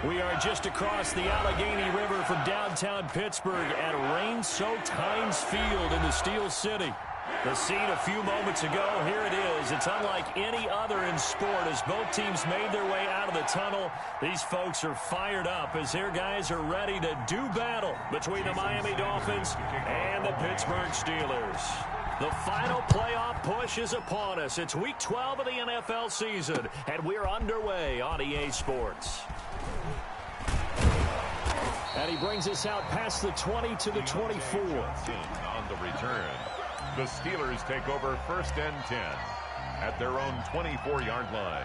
We are just across the Allegheny River from downtown Pittsburgh at rain-soaked Heinz Field in the Steel City. The scene a few moments ago, here it is. It's unlike any other in sport as both teams made their way out of the tunnel. These folks are fired up as their guys are ready to do battle between the Miami Dolphins and the Pittsburgh Steelers. The final playoff push is upon us. It's Week 12 of the NFL season, and we're underway on EA Sports. And he brings us out past the 20 to the 24. On the return, the Steelers take over 1st and 10 at their own 24-yard line.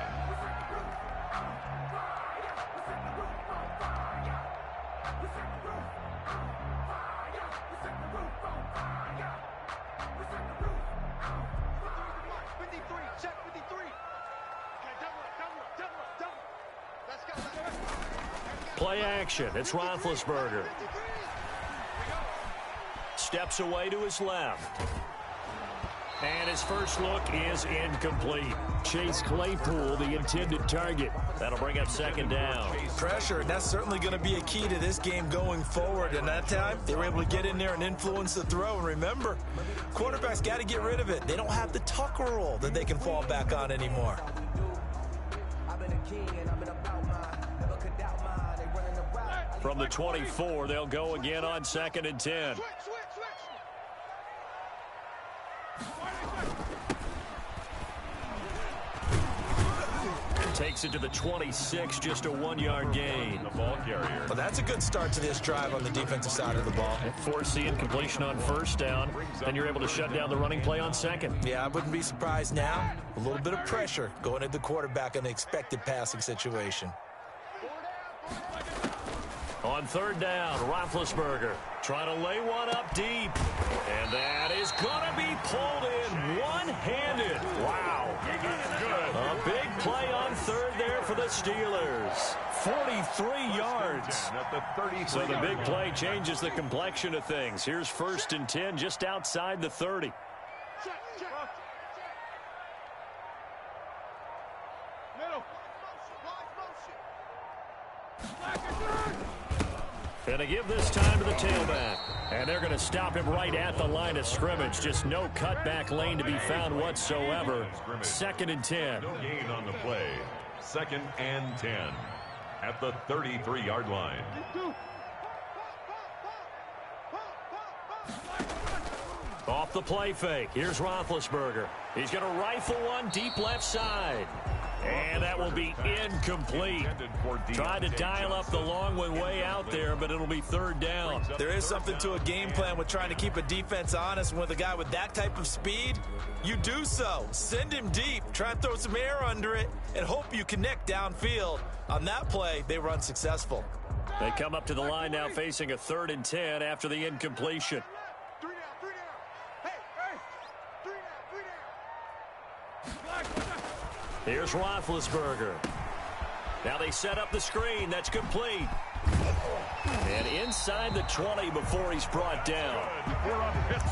Play action. It's Roethlisberger. Steps away to his left. And his first look is incomplete. Chase Claypool, the intended target. That'll bring up 2nd down. Pressure, and that's certainly going to be a key to this game going forward. And that time, they were able to get in there and influence the throw. And remember, quarterbacks got to get rid of it. They don't have the tuck roll that they can fall back on anymore. From the 24, they'll go again on 2nd and 10. Takes it to the 26, just a 1-yard gain. The ball carrier. Well, that's a good start to this drive on the defensive side of the ball. Force the incompletion on 1st down, then you're able to shut down the running play on 2nd. Yeah, I wouldn't be surprised now. A little bit of pressure going at the quarterback in the expected passing situation. On 3rd down, Roethlisberger trying to lay one up deep. And that is going to be pulled in one-handed. Wow. A big play on 3rd there for the Steelers. 43 yards. So the big play changes the complexion of things. Here's 1st and 10 just outside the 30. And they give this time to the tailback. And they're going to stop him right at the line of scrimmage. Just no cutback lane to be found whatsoever. 2nd and 10. No gain on the play. 2nd and 10 at the 33-yard line. Off the play fake. Here's Roethlisberger. He's going to rifle one deep left side. And that will be incomplete. Tried to dial up the long one way out there, but it'll be 3rd down. There is something to a game plan with trying to keep a defense honest. With a guy with that type of speed, you do so. Send him deep. Try and throw some air under it and hope you connect downfield. On that play, they were unsuccessful. They come up to the line now facing a 3rd and 10 after the incompletion. Here's Roethlisberger. Now they set up the screen. That's complete. And inside the 20 before he's brought down.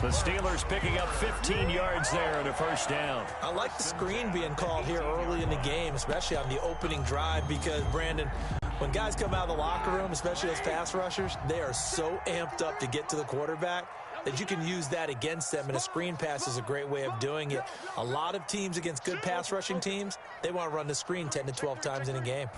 The Steelers picking up 15 yards there and a 1st down. I like the screen being called here early in the game, especially on the opening drive, because, Brandon, when guys come out of the locker room, especially as pass rushers, they are so amped up to get to the quarterback that you can use that against them, and a screen pass is a great way of doing it. A lot of teams against good pass rushing teams, they want to run the screen 10 to 12 times in a game.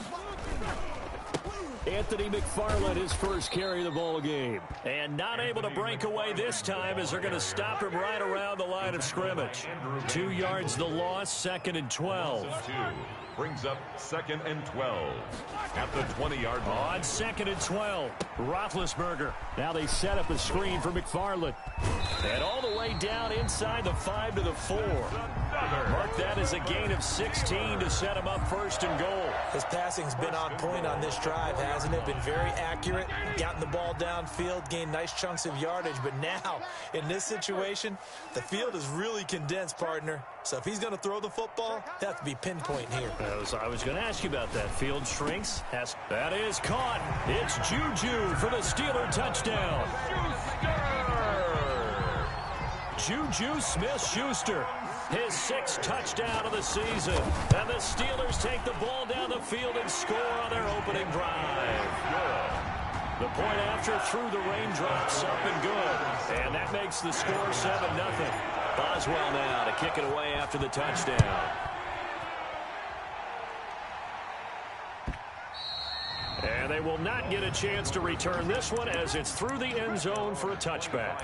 Anthony McFarland, his first carry of the ball game. And not able to break away this time as they're going to stop him right around the line of scrimmage. 2 yards the loss, 2nd and 12. Brings up 2nd and 12 at the 20-yard line. On 2nd and 12, Roethlisberger. Now they set up a screen for McFarland. And all the way down inside the 5 to the 4. Mark that as a gain of 16 to set him up 1st and goal. His passing's been on point on this drive, hasn't it? Been very accurate, gotten the ball downfield, gained nice chunks of yardage. But now, in this situation, the field is really condensed, partner. So if he's going to throw the football, that has to be pinpoint here. I was going to ask you about that. Field shrinks. That is caught. It's Juju for the Steeler touchdown. Juju Smith-Schuster. His 6th touchdown of the season. And the Steelers take the ball down the field and score on their opening drive. The point after through the raindrops, up and good. And that makes the score 7-0. Boswell now to kick it away after the touchdown. And they will not get a chance to return this one as it's through the end zone for a touchback.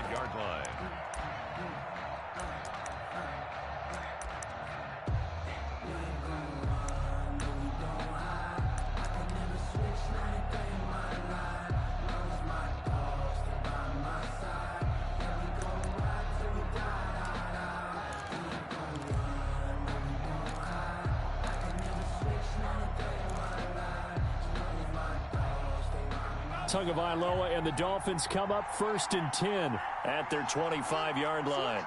Tagovailoa and the Dolphins come up 1st and 10 at their 25-yard line.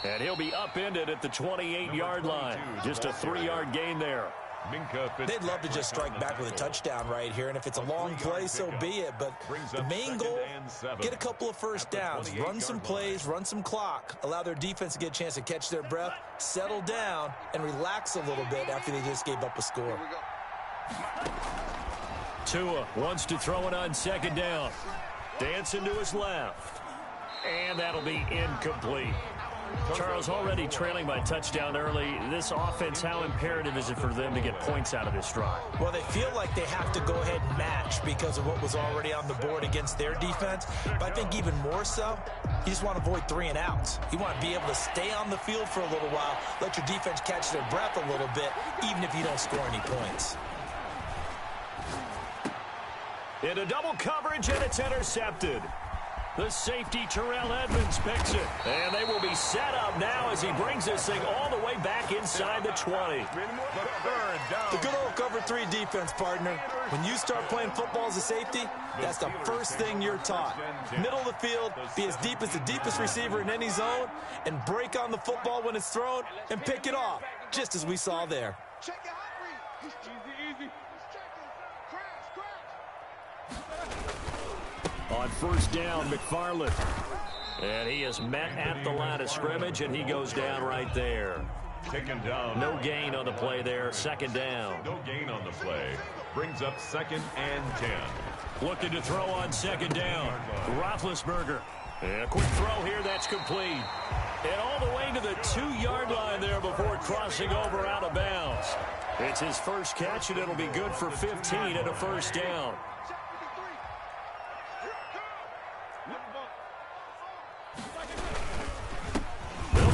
And he'll be upended at the 28-yard line. Just a 3-yard gain there. They'd love to just strike back with a touchdown right here, and if it's a long play, so be it. But the main goal, get a couple of first downs, run some plays, run some clock, allow their defense to get a chance to catch their breath, settle down, and relax a little bit after they just gave up a score. Tua wants to throw it on 2nd down. Dancing to his left. And that'll be incomplete. Charles, already trailing by touchdown early. This offense, how imperative is it for them to get points out of this drive? Well, they feel like they have to go ahead and match because of what was already on the board against their defense. But I think even more so, you just want to avoid 3 and outs. You want to be able to stay on the field for a little while, let your defense catch their breath a little bit, even if you don't score any points. Into double coverage, and it's intercepted. The safety, Terrell Edmonds, picks it. And they will be set up now as he brings this thing all the way back inside the 20. The good old cover 3 defense, partner. When you start playing football as a safety, that's the first thing you're taught. Middle of the field, be as deep as the deepest receiver in any zone, and break on the football when it's thrown and pick it off, just as we saw there. On 1st down, McFarland. And he is met at the line of scrimmage, and he goes down right there. Taken down. No gain on the play there. 2nd down. No gain on the play. Brings up 2nd and 10. Looking to throw on 2nd down. Roethlisberger. And a quick throw here. That's complete. And all the way to the 2-yard line there before crossing over out of bounds. It's his first catch, and it'll be good for 15 and a 1st down.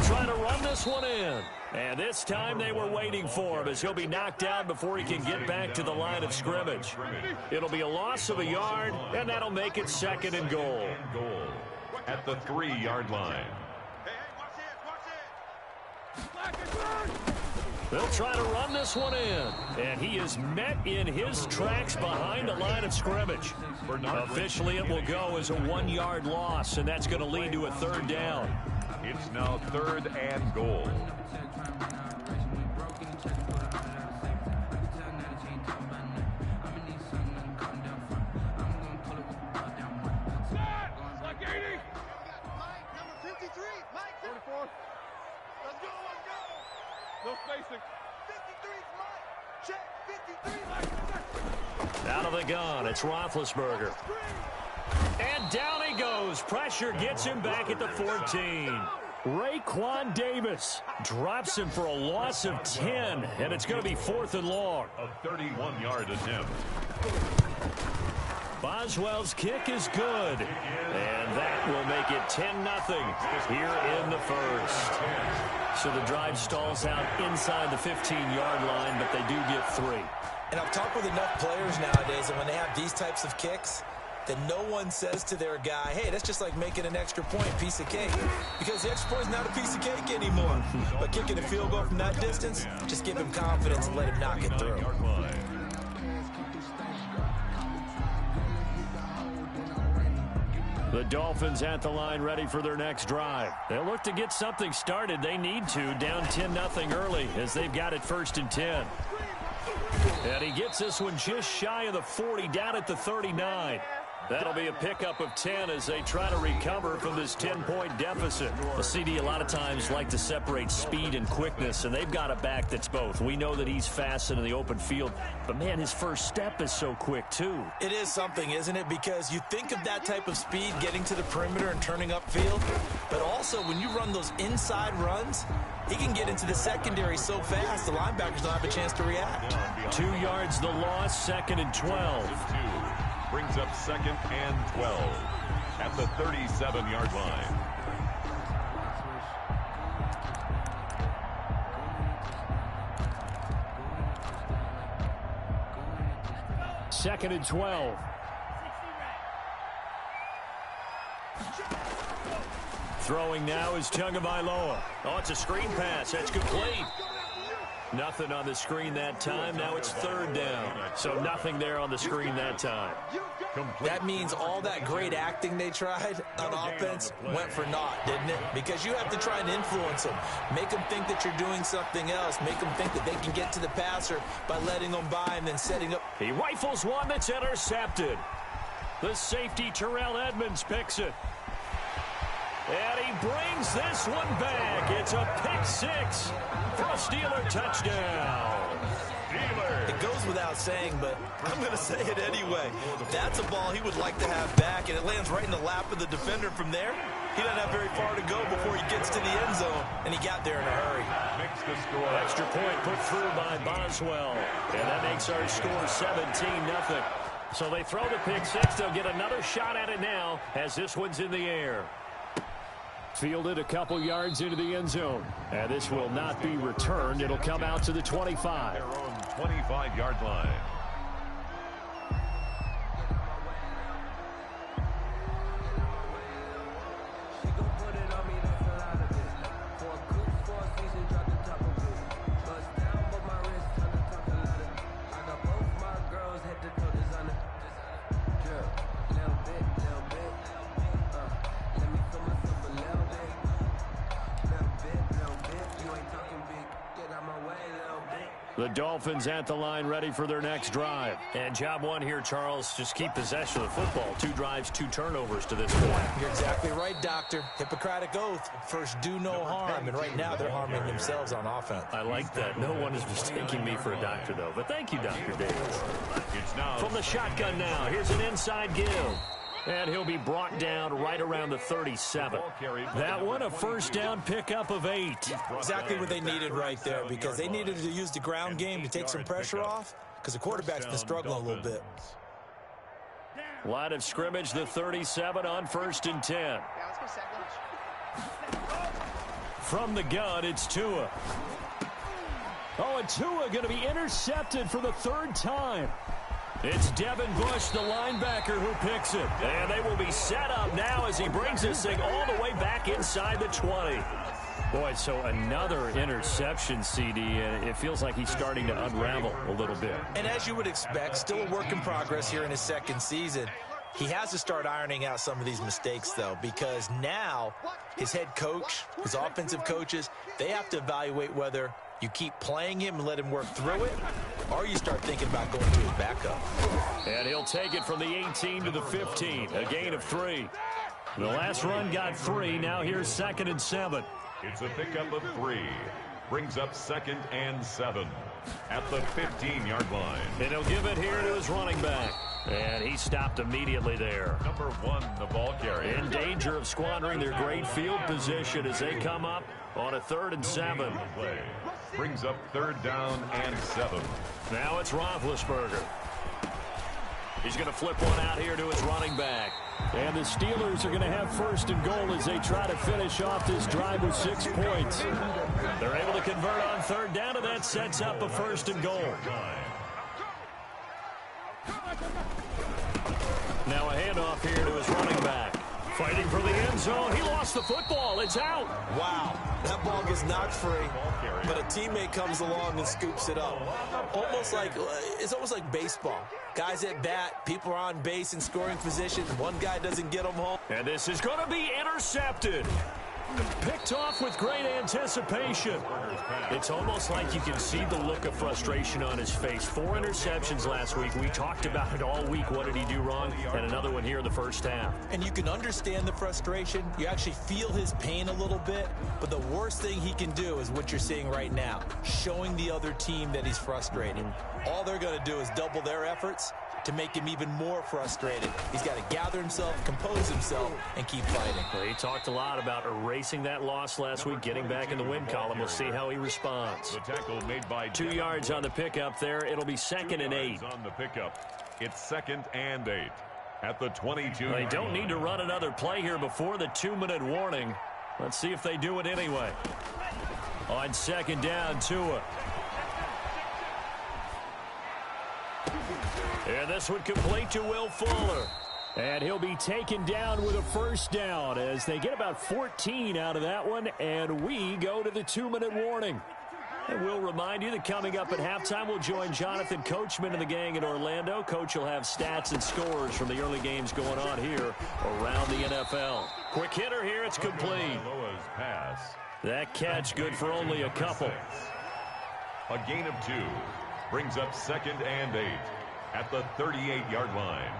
Trying to run this one in. And this time they were waiting for him as he'll be knocked down before he can get back to the line of scrimmage. It'll be a loss of a yard, and that'll make it 2nd and goal. At the 3-yard line. They'll try to run this one in. And he is met in his tracks behind the line of scrimmage. Officially, it will go as a 1-yard loss, and that's going to lead to a 3rd down. It's now 3rd and goal. Out of the gun, it's Roethlisberger. And down he goes. Pressure gets him back at the 14. Raekwon Davis drops him for a loss of 10, and it's going to be 4th and long. A 31-yard attempt. Boswell's kick is good, and that will make it 10-0 here in the 1st. So the drive stalls out inside the 15-yard line, but they do get 3. And I've talked with enough players nowadays, and when they have these types of kicks, that no one says to their guy, hey, that's just like making an extra point, piece of cake. Because the extra point is not a piece of cake anymore. But kicking a field goal from that distance, just give him confidence and let him knock it through. The Dolphins at the line ready for their next drive. They'll look to get something started. They need to, down 10-0 early as they've got it 1st and 10. And he gets this one just shy of the 40, down at the 39. That'll be a pickup of 10 as they try to recover from this 10-point deficit. The CD a lot of times like to separate speed and quickness, and they've got a back that's both. We know that he's fast in the open field, but, man, his first step is so quick, too. It is something, isn't it? Because you think of that type of speed getting to the perimeter and turning upfield, but also when you run those inside runs, he can get into the secondary so fast the linebackers don't have a chance to react. 2 yards the loss, 2nd and 12. Brings up 2nd and 12 at the 37-yard line. Second and 12. Throwing now is Tagovailoa. Oh, it's a screen pass. That's complete. Nothing on the screen that time. Now it's 3rd down. So nothing there on the screen that time. That means all that great acting they tried on offense went for naught, didn't it? Because you have to try and influence them. Make them think that you're doing something else. Make them think that they can get to the passer by letting them by and then setting up. He rifles one that's intercepted. The safety, Terrell Edmonds, picks it. And he brings this one back. It's a pick 6 for a Steeler touchdown. It goes without saying, but I'm going to say it anyway. That's a ball he would like to have back, and it lands right in the lap of the defender from there. He doesn't have very far to go before he gets to the end zone, and he got there in a hurry. Makes the score. Extra point put through by Boswell, and that makes our score 17-0. So they throw the pick 6. They'll get another shot at it now as this one's in the air. Fielded a couple yards into the end zone. And this will not be returned. It'll come out to the 25. Their own 25-yard line. The Dolphins at the line ready for their next drive. And job one here, Charles, just keep possession of the football. 2 drives, 2 turnovers to this point. You're exactly right, Doctor. Hippocratic oath. First, do no harm. And right now, they're harming themselves on offense. I like that. No one is mistaking me for a doctor, though. But thank you, Dr. Davis. From the shotgun now, here's an inside give. And he'll be brought down right around the 37. That one, a first down pickup of 8. Exactly what they needed right there, because they needed to use the ground game to take some pressure off, because the quarterback's been struggling a little bit. Line of scrimmage, the 37 on 1st and 10. From the gun, it's Tua. Oh, and Tua going to be intercepted for the 3rd time. It's Devin Bush, the linebacker, who picks it. And they will be set up now as he brings this thing all the way back inside the 20. Boy, so another interception, CD, and it feels like he's starting to unravel a little bit. And as you would expect, still a work in progress here in his 2nd season. He has to start ironing out some of these mistakes, though, because now his head coach, his offensive coaches, they have to evaluate whether you keep playing him and let him work through it, or you start thinking about going to his backup. And he'll take it from the 18 to the 15, a gain of 3. The last run got 3. Now here's 2nd and 7. It's a pickup of 3. Brings up 2nd and 7 at the 15-yard line. And he'll give it here to his running back. And he stopped immediately there. Number 1, the ball carrier. In danger of squandering their great field position as they come up on a 3rd and 7. Play. Brings up 3rd down and 7. Now it's Roethlisberger. He's going to flip one out here to his running back. And the Steelers are going to have 1st and goal as they try to finish off this drive with 6 points. They're able to convert on 3rd down, and that sets up a 1st and goal. Now a handoff here to his running back. Fighting for the end zone. He lost the football. It's out. Wow. That ball gets knocked free, but a teammate comes along and scoops it up. It's almost like baseball. Guys at bat, people are on base in scoring position. One guy doesn't get them home. And this is going to be intercepted. Picked off with great anticipation. It's almost like you can see the look of frustration on his face. 4 interceptions last week. We talked about it all week. What did he do wrong? And another one here in the first half. And you can understand the frustration. You actually feel his pain a little bit. But the worst thing he can do is what you're seeing right now, showing the other team that he's frustrated. All they're going to do is double their efforts to make him even more frustrated. He's got to gather himself, compose himself, and keep fighting. Well, he talked a lot about erasing that loss last week, getting back in the win column. We'll see how he responds. The tackle made by 2 yards on the pickup there. It'll be 2nd and 8. On the pickup, it's 2nd and 8 at the 22. They don't need to run another play here before the 2-minute warning. Let's see if they do it anyway. On 2nd down, Tua. And this one complete to Will Fuller. And he'll be taken down with a first down as they get about 14 out of that one. And we go to the 2-minute warning. And we'll remind you that coming up at halftime, we'll join Jonathan Coachman and the gang in Orlando. Coach will have stats and scores from the early games going on here around the NFL. Quick hitter here. It's complete. That catch good for only a couple. A gain of 2 brings up 2nd and 8 at the 38-yard line.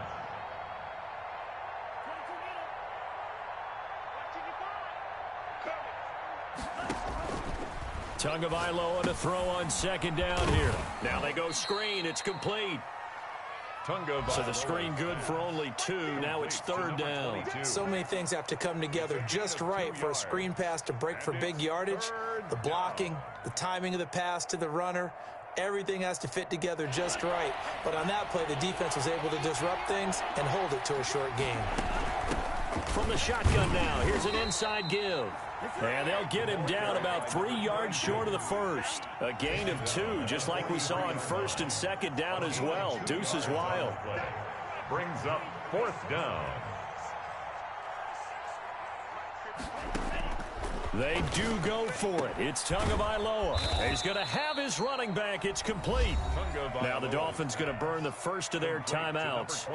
Tagovailoa to throw on 2nd down here. Now they go screen. It's complete. So the screen good for only 2. Now it's 3rd down. So many things have to come together just right for a screen pass to break for big yardage. The blocking, the timing of the pass to the runner, everything has to fit together just right. But on that play, the defense was able to disrupt things and hold it to a short game. From the shotgun now, here's an inside give. And they'll get him down about 3 yards short of the first. A gain of 2, just like we saw on 1st and 2nd down as well. Deuce is wild. Brings up 4th down. They do go for it. It's Tagovailoa. He's going to have his running back. It's complete. Now the Dolphins going to burn the first of their timeouts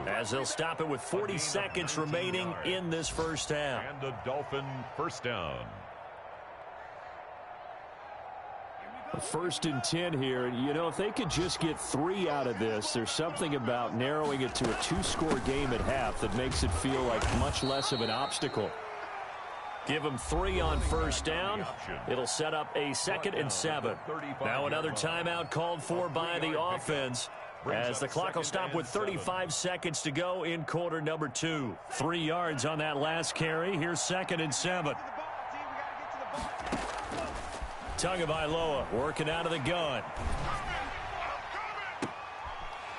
as they'll stop it with 40 seconds remaining in this first half. And a Dolphin first down. 1st and 10 here. You know, if they could just get 3 out of this, there's something about narrowing it to a 2-score game at half that makes it feel like much less of an obstacle. Give them 3 on 1st down. It'll set up a 2nd and 7. Now another timeout called for by the offense as the clock will stop with 35 seconds to go in quarter number 2. 3 yards on that last carry. Here's 2nd and 7. Tagovailoa working out of the gun.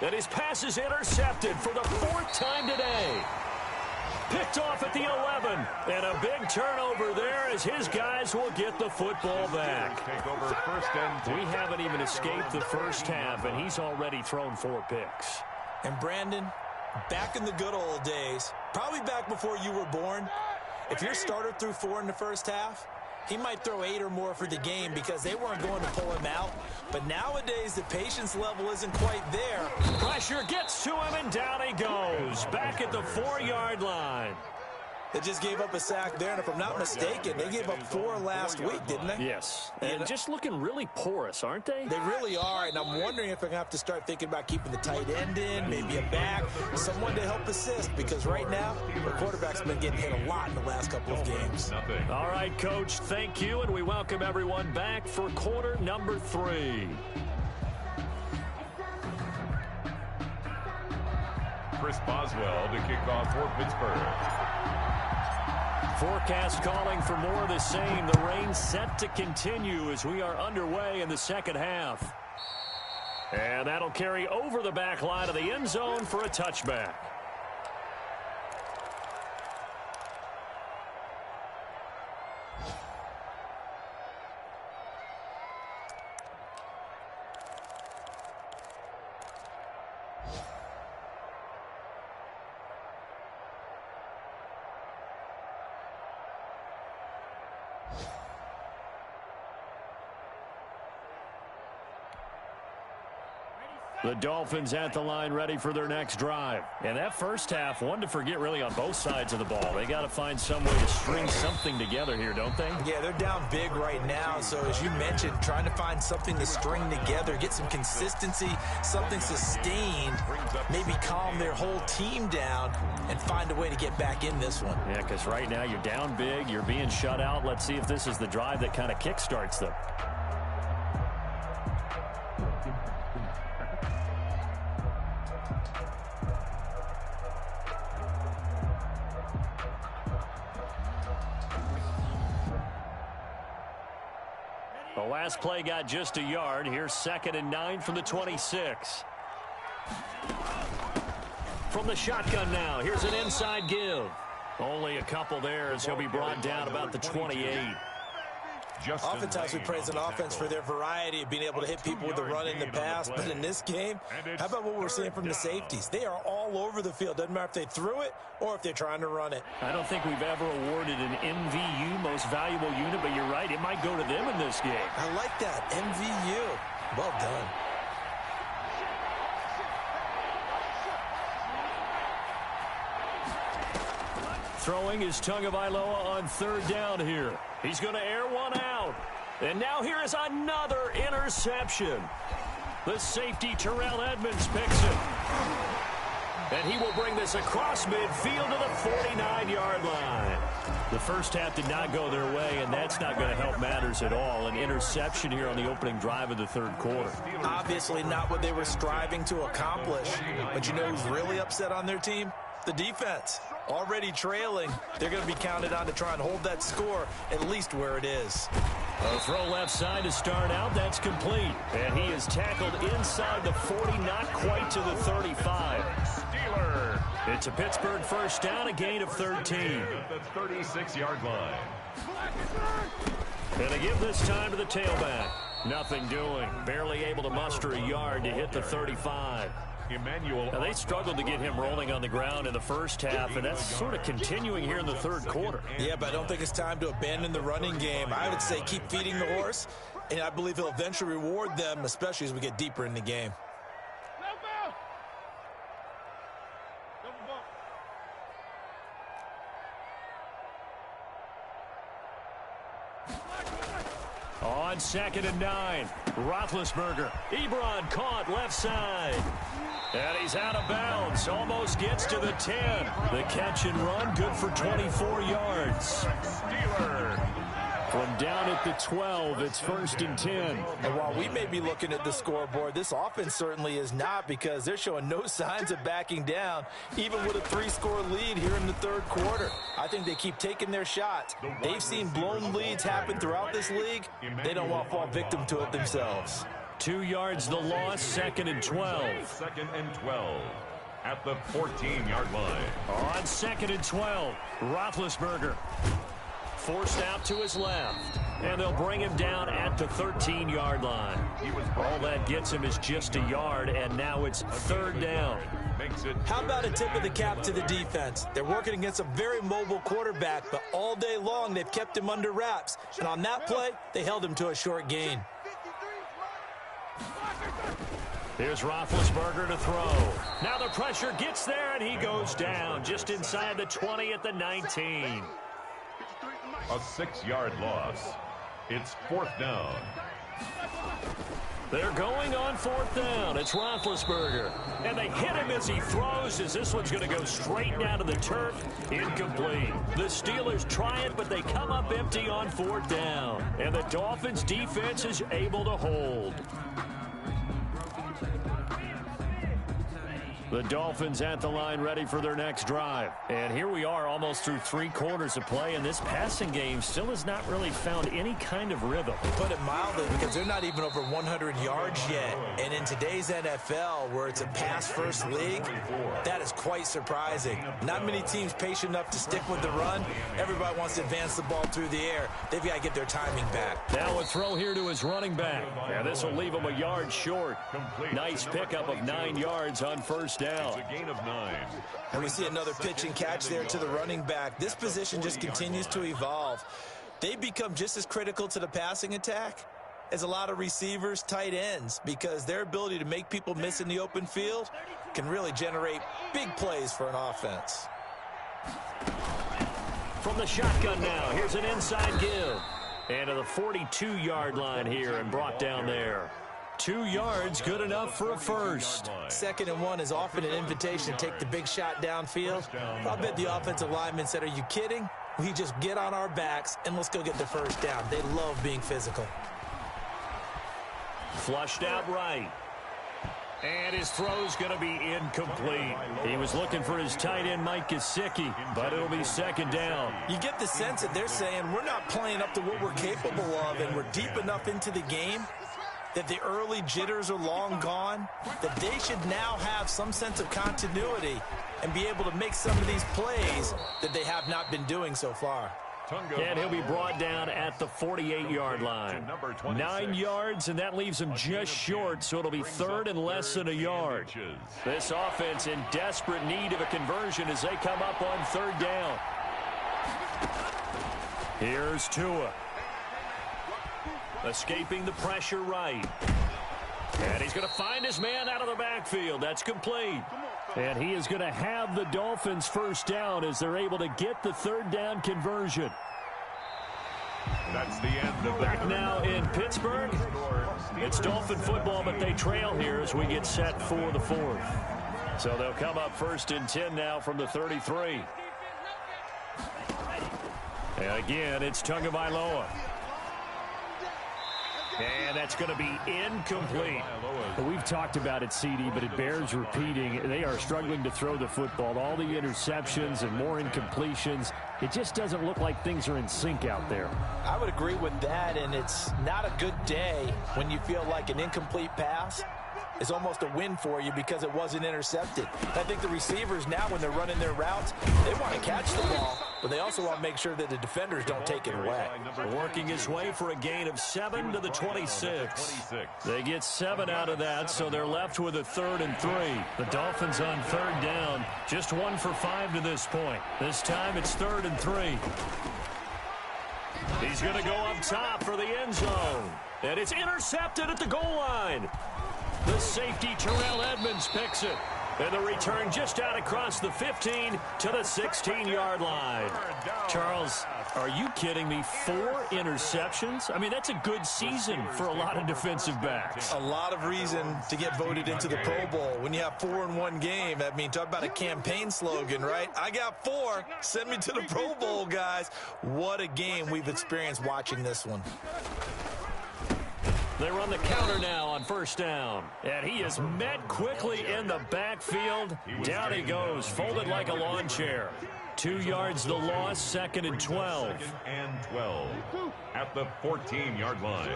And his pass is intercepted for the 4th time today. Picked off at the 11, and a big turnover there as his guys will get the football back. Take over 1st and 10. We haven't even escaped the first half, and he's already thrown 4 picks. And Brandon, back in the good old days, probably back before you were born, if your starter threw 4 in the first half, he might throw 8 or more for the game because they weren't going to pull him out. But nowadays, the patience level isn't quite there. Pressure gets to him, and down he goes. Back at the 4-yard line. They just gave up a sack there, and if I'm not mistaken, they gave up 4 last week, didn't they? Yes, and just looking really porous, aren't they? They really are, and I'm wondering if I'm going to have to start thinking about keeping the tight end in, maybe a back, someone to help assist, because right now, the quarterback's been getting hit a lot in the last couple of games. All right, Coach, thank you, and we welcome everyone back for quarter number 3. Chris Boswell to kick off for Pittsburgh. Forecast calling for more of the same. The rain set to continue as we are underway in the second half. And that'll carry over the back line of the end zone for a touchback. The Dolphins at the line ready for their next drive. And that first half, one to forget really on both sides of the ball. They got to find some way to string something together here, don't they? Yeah, they're down big right now. So as you mentioned, trying to find something to string together, get some consistency, something sustained, maybe calm their whole team down and find a way to get back in this one. Yeah, because right now you're down big, you're being shut out. Let's see if this is the drive that kind of kickstarts them. The last play got just a yard. Here's 2nd and 9 from the 26. From the shotgun now, here's an inside give. Only a couple there as he'll be brought down about the 28. Oftentimes we praise an offense for their variety of being able to hit people with the run in the pass, but in this game, how about what we're seeing from the safeties? They are all over the field. Doesn't matter if they threw it or if they're trying to run it. I don't think we've ever awarded an MVU, most valuable unit, but you're right, it might go to them in this game. I like that, MVU. Well done. Throwing is Tagovailoa on 3rd down here. He's going to air one out. And now here is another interception. The safety, Terrell Edmonds, picks it. And he will bring this across midfield to the 49-yard line. The first half did not go their way, and that's not going to help matters at all. An interception here on the opening drive of the 3rd quarter. Obviously not what they were striving to accomplish. But you know who's really upset on their team? The defense. Already trailing, they're going to be counted on to try and hold that score at least where it is. A throw left side to start out. That's complete. And he is tackled inside the 40, not quite to the 35. Steeler. It's a Pittsburgh first down, a gain of 13. At the 36-yard line. And a give this time to the tailback. Nothing doing. Barely able to muster a yard to hit the 35. Now, they struggled to get him rolling on the ground in the first half, and that's sort of continuing here in the 3rd quarter. Yeah, but I don't think it's time to abandon the running game. I would say keep feeding the horse, and I believe he'll eventually reward them, especially as we get deeper in the game. On 2nd and 9, Roethlisberger. Ebron caught left side. And he's out of bounds. Almost gets to the 10. The catch and run, good for 24 yards. Steeler. From down at the 12, it's 1st and 10. And while we may be looking at the scoreboard, this offense certainly is not, because they're showing no signs of backing down, even with a 3-score lead here in the 3rd quarter. I think they keep taking their shots. They've seen blown leads happen throughout this league. They don't want to fall victim to it themselves. 2 yards the loss, 2nd and 12. 2nd and 12 at the 14-yard line. On 2nd and 12, Roethlisberger forced out to his left. And they'll bring him down at the 13-yard line. All that gets him is just a yard, and now it's 3rd down. How about a tip of the cap to the defense? They're working against a very mobile quarterback, but all day long they've kept him under wraps. And on that play, they held him to a short gain. Here's Roethlisberger to throw. Now the pressure gets there, and he goes down just inside the 20 at the 19. A 6-yard loss. It's 4th down. They're going on 4th down. It's Roethlisberger. And they hit him as he throws, as this one's going to go straight down to the turf. Incomplete. The Steelers try it, but they come up empty on 4th down. And the Dolphins defense is able to hold. The Dolphins at the line ready for their next drive. And here we are almost through 3 quarters of play, and this passing game still has not really found any kind of rhythm. Put it mildly, because they're not even over 100 yards yet. And in today's NFL, where it's a pass-first league, that is quite surprising. Not many teams patient enough to stick with the run. Everybody wants to advance the ball through the air. They've got to get their timing back. Now a throw here to his running back. And this will leave him a yard short. Nice pickup of 9 yards on first down. It's a gain of 9. And we see another pitch and catch there to the running back. This position just continues to evolve. They become just as critical to the passing attack is a lot of receivers, tight ends, because their ability to make people miss in the open field can really generate big plays for an offense. From the shotgun now, here's an inside give. And to the 42-yard line here and brought down there. 2 yards, good enough for a first. 2nd and 1 is often an invitation to take the big shot downfield. I bet the offensive lineman said, are you kidding? We just get on our backs and let's go get the first down. They love being physical. Flushed out right. And his throw's going to be incomplete. He was looking for his tight end, Mike Gesicki, but it'll be 2nd down. You get the sense that they're saying we're not playing up to what we're capable of, and we're deep enough into the game that the early jitters are long gone, that they should now have some sense of continuity and be able to make some of these plays that they have not been doing so far. And he'll be brought down at the 48-yard line. 9 yards, and that leaves him just short, so it'll be 3rd and less than a yard. This offense in desperate need of a conversion as they come up on 3rd down. Here's Tua. Escaping the pressure right. And he's going to find his man out of the backfield. That's complete. And he is going to have the Dolphins first down as they're able to get the 3rd down conversion. That's the end of the Back now in Pittsburgh. It's Dolphin football, but they trail here as we get set for the 4th. So they'll come up 1st and 10 now from the 33. And again, it's Tagovailoa. And that's going to be incomplete. We've talked about it, CD, but it bears repeating. They are struggling to throw the football. All the interceptions and more incompletions. It just doesn't look like things are in sync out there. I would agree with that, and it's not a good day when you feel like an incomplete pass is almost a win for you because it wasn't intercepted. I think the receivers now, when they're running their routes, they want to catch the ball, but they also want to make sure that the defenders don't take it away. Working his way for a gain of 7 to the 26. They get 7 out of that, so they're left with a 3rd and 3. The Dolphins on 3rd down, just 1 for 5 to this point. This time it's 3rd and 3. He's going to go up top for the end zone. And it's intercepted at the goal line. The safety, Terrell Edmonds, picks it. And the return just out across the 15 to the 16-yard line. Charles, are you kidding me? 4 interceptions? I mean, that's a good season for a lot of defensive backs. A lot of reason to get voted into the Pro Bowl. When you have 4 in one game, I mean, talk about a campaign slogan, right? I got 4. Send me to the Pro Bowl, guys. What a game we've experienced watching this one. They run the counter now on 1st down. And he is met quickly in the backfield. Down he goes, folded like a lawn chair. 2 yards the loss, 2nd and 12. 2nd and 12 at the 14-yard line.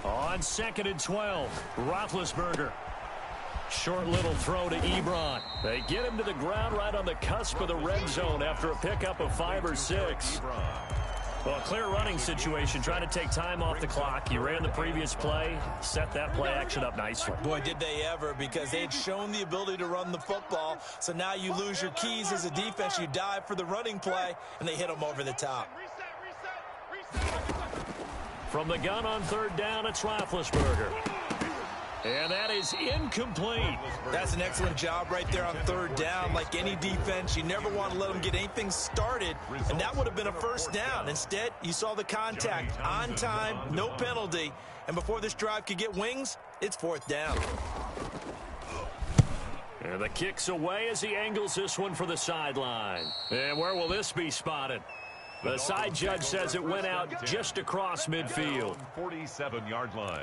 On 2nd and 12, Roethlisberger. Short little throw to Ebron. They get him to the ground right on the cusp of the red zone after a pickup of 5 or 6. Well, a clear running situation, trying to take time off the clock. You ran the previous play, set that play action up nicely. Boy, did they ever, because they had shown the ability to run the football. So now you lose your keys as a defense. You dive for the running play, and they hit them over the top. From the gun on 3rd down, it's Roethlisberger. And that is incomplete. That's an excellent job right there on 3rd down. Like any defense, you never want to let them get anything started, and that would have been a 1st down. Instead, you saw the contact on time, no penalty, and before this drive could get wings, it's 4th down. And the kick's away as he angles this one for the sideline. And where will this be spotted? The side judge says it went out just across midfield. 47-yard line.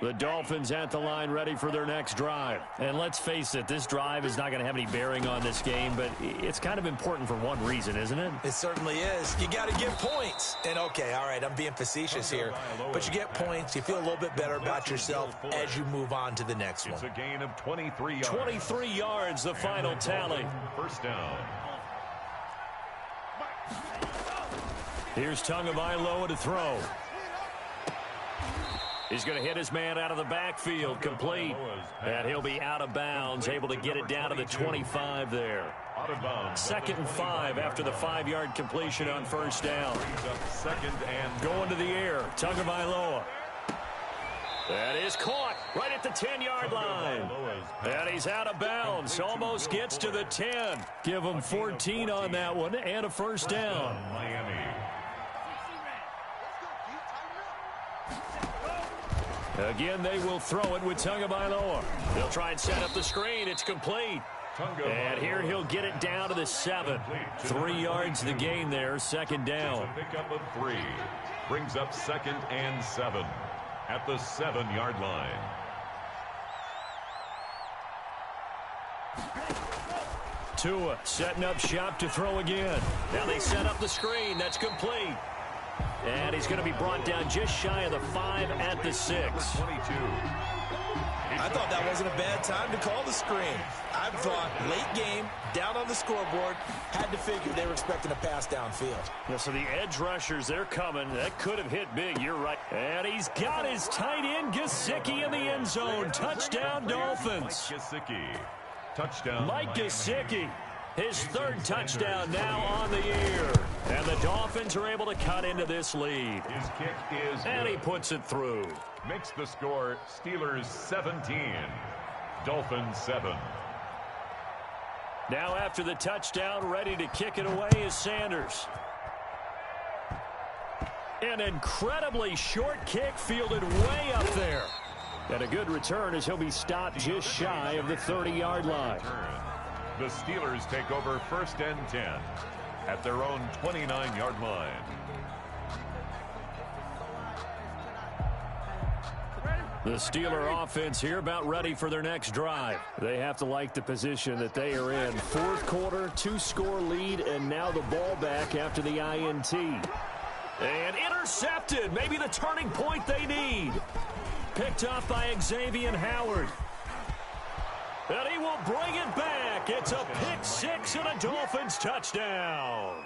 The Dolphins at the line ready for their next drive. And let's face it, this drive is not going to have any bearing on this game, but it's kind of important for one reason, isn't it? It certainly is. You got to get points. And, okay, all right, I'm being facetious here, but you get points. You feel a little bit better about yourself as you move on to the next one. It's a gain of 23 yards. 23 yards, the final tally. 1st down. Here's Tagovailoa to throw. He's going to hit his man out of the backfield, complete. And he'll be out of bounds, able to get it down to the 25 there. Out of bounds. 2nd and 5 after the 5-yard completion on first down. Second and going to the air. Tagovailoa. That is caught right at the 10-yard line. And he's out of bounds. Almost gets to the 10. Give him 14 on that one and a first down. Miami. Again, they will throw it with Tagovailoa. They'll try and set up the screen. It's complete. And here he'll get it down to the 7. 3 yards the gain there, 2nd down. Pickup of 3. Brings up 2nd and 7 at the 7-yard line. Tua setting up shop to throw again. Now they set up the screen. That's complete. And he's going to be brought down just shy of the 5 at the 6. 22. I thought that wasn't a bad time to call the screen. I thought late game, down on the scoreboard, had to figure they were expecting a pass downfield. Yeah, so the edge rushers, they're coming. That could have hit big. You're right. And he's got his tight end, Gesicki, in the end zone. Touchdown, Dolphins. Gesicki. Touchdown. Mike Gesicki. His 3rd touchdown now on the year. And the Dolphins are able to cut into this lead. His kick is And he good. puts it through. Makes the score Steelers 17. Dolphins 7. Now after the touchdown, ready to kick it away is Sanders. An incredibly short kick fielded way up there. And a good return as he'll be stopped just shy of the 30-yard line. The Steelers take over 1st and 10 at their own 29-yard line. The Steeler offense here about ready for their next drive. They have to like the position that they are in. 4th quarter, 2-score lead, and now the ball back after the INT. And intercepted. Maybe the turning point they need. Picked up by Xavier Howard. And he will bring it back. It's a pick-6 and a Dolphins touchdown.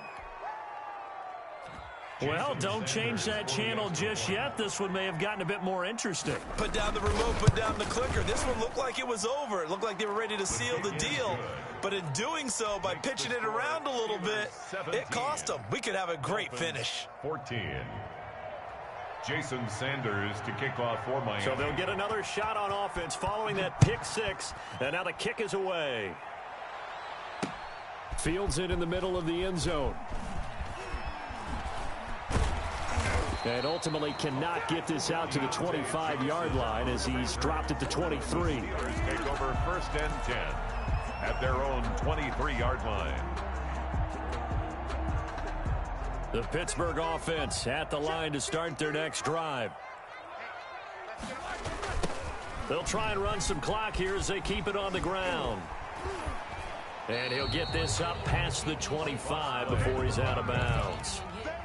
Well, don't change that channel just yet. This one may have gotten a bit more interesting. Put down the remote, put down the clicker. This one looked like it was over. It looked like they were ready to seal the deal. But in doing so, by pitching it around a little bit, it cost them. We could have a great finish. 14. Jason Sanders to kick off for Miami. So they'll get another shot on offense following that pick-6. And now the kick is away. Fields it in the middle of the end zone. And ultimately cannot get this out to the 25-yard line as he's dropped at the 23. Steelers take over 1st and 10 at their own 23-yard line. The Pittsburgh offense at the line to start their next drive. They'll try and run some clock here as they keep it on the ground. And he'll get this up past the 25 before he's out of bounds.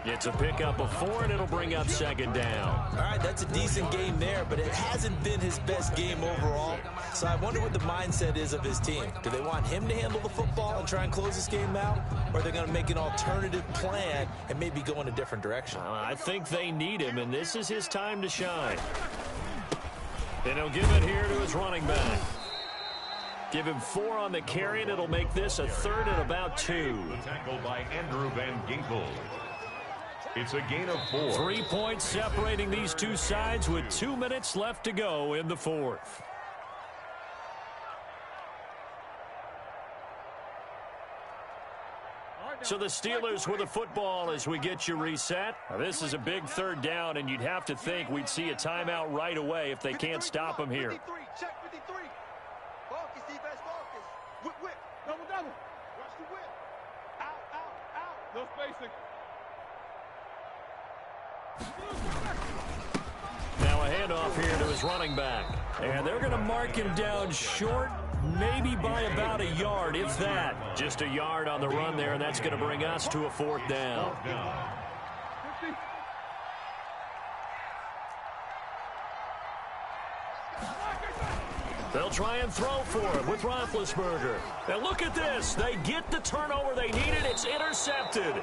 It's a pickup of 4, and it'll bring up 2nd down. All right, that's a decent game there, but it hasn't been his best game overall. So I wonder what the mindset is of his team. Do they want him to handle the football and try and close this game out? Or are they going to make an alternative plan and maybe go in a different direction? I think they need him, and this is his time to shine. And he'll give it here to his running back. Give him 4 on the carry, and it'll make this a 3rd and about 2. The tackle by Andrew Van Ginkel. It's a gain of 4. 3 points separating these two sides with 2 minutes left to go in the 4th. So the Steelers with the football as we get you reset. Now, this is a big 3rd down, and you'd have to think we'd see a timeout right away if they can't stop them here. 53, check 53. Focus, defense, focus. Whip, whip. Double, double. Watch the whip. Out, out, out. No spacing. Now a handoff here to his running back. And they're going to mark him down short, maybe by about a yard, if that. Just a yard on the run there, and that's going to bring us to a 4th down. They'll try and throw for it with Roethlisberger. And look at this. They get the turnover they needed. It's intercepted.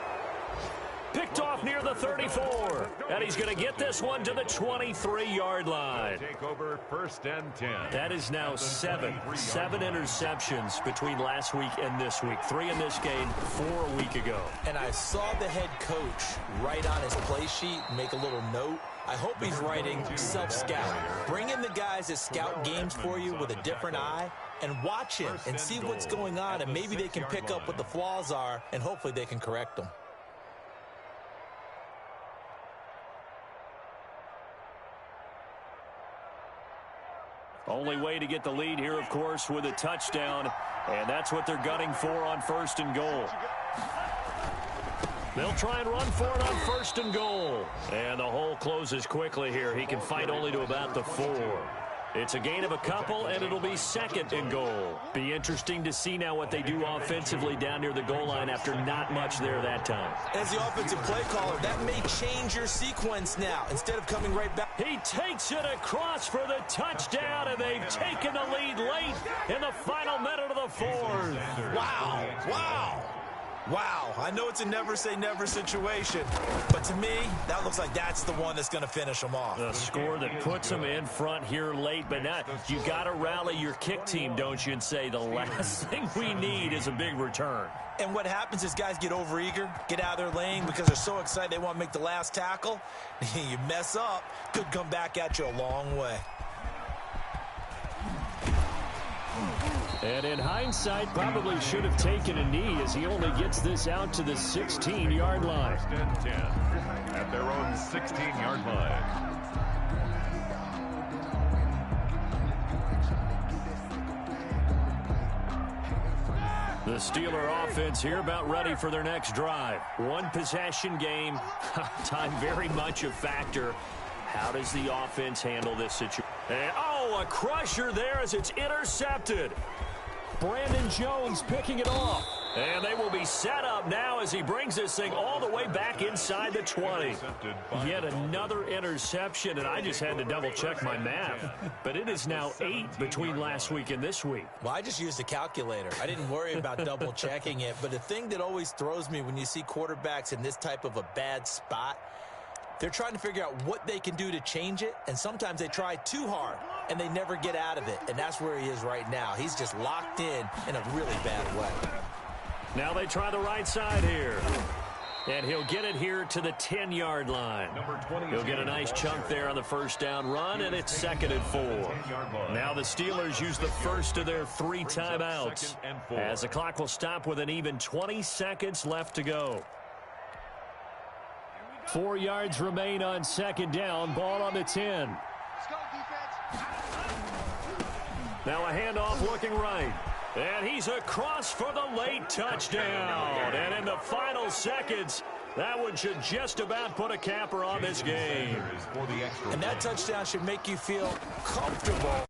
Picked off near the 34. And he's going to get this one to the 23-yard line. Take over 1st and 10. That is now seven interceptions between last week and this week. 3 in this game, 4 a week ago. And I saw the head coach write on his play sheet, make a little note. I hope he's writing self-scout. Bring in the guys that scout games for you with a different eye and watch it and see what's going on, and maybe they can pick up what the flaws are, and hopefully they can correct them. Only way to get the lead here, of course, with a touchdown, and that's what they're gunning for on 1st and goal. They'll try and run for it on 1st and goal. And the hole closes quickly here. He can fight only to about the 4. It's a gain of a couple, and it'll be 2nd and goal. Be interesting to see now what they do offensively down near the goal line after not much there that time. As the offensive play caller, that may change your sequence now. Instead of coming right back. He takes it across for the touchdown, and they've taken the lead late in the final minute of the 4th. Wow. Wow. Wow, I know it's a never-say-never situation, but to me, that looks like that's the one that's going to finish them off. The score that puts them in front here late, but now you got to rally your kick team, don't you, and say the last thing we need is a big return. And what happens is guys get overeager, get out of their lane because they're so excited they want to make the last tackle. You mess up, could come back at you a long way. And in hindsight, probably should have taken a knee as he only gets this out to the 16-yard line. 1st and 10 at their own 16-yard line. The Steeler offense here about ready for their next drive. One possession game. Time very much a factor. How does the offense handle this situation? And, a crusher there as it's intercepted. Brandon Jones picking it off. And they will be set up now as he brings this thing all the way back inside the 20. Yet another interception, and I just had to double-check my math. But it is now 8 between last week and this week. Well, I just used a calculator. I didn't worry about double-checking it. But the thing that always throws me when you see quarterbacks in this type of a bad spot, they're trying to figure out what they can do to change it, and sometimes they try too hard, and they never get out of it, and that's where he is right now. He's just locked in a really bad way. Now they try the right side here, and he'll get it here to the 10-yard line. He'll get a nice chunk there on the 1st down run, and it's 2nd and 4. Now the Steelers use the first of their 3 timeouts, as the clock will stop with an even 20 seconds left to go. 4 yards remain on 2nd down. Ball on the 10. Now a handoff looking right. And he's across for the late touchdown. And in the final seconds, that one should just about put a capper on this game. And that touchdown should make you feel comfortable.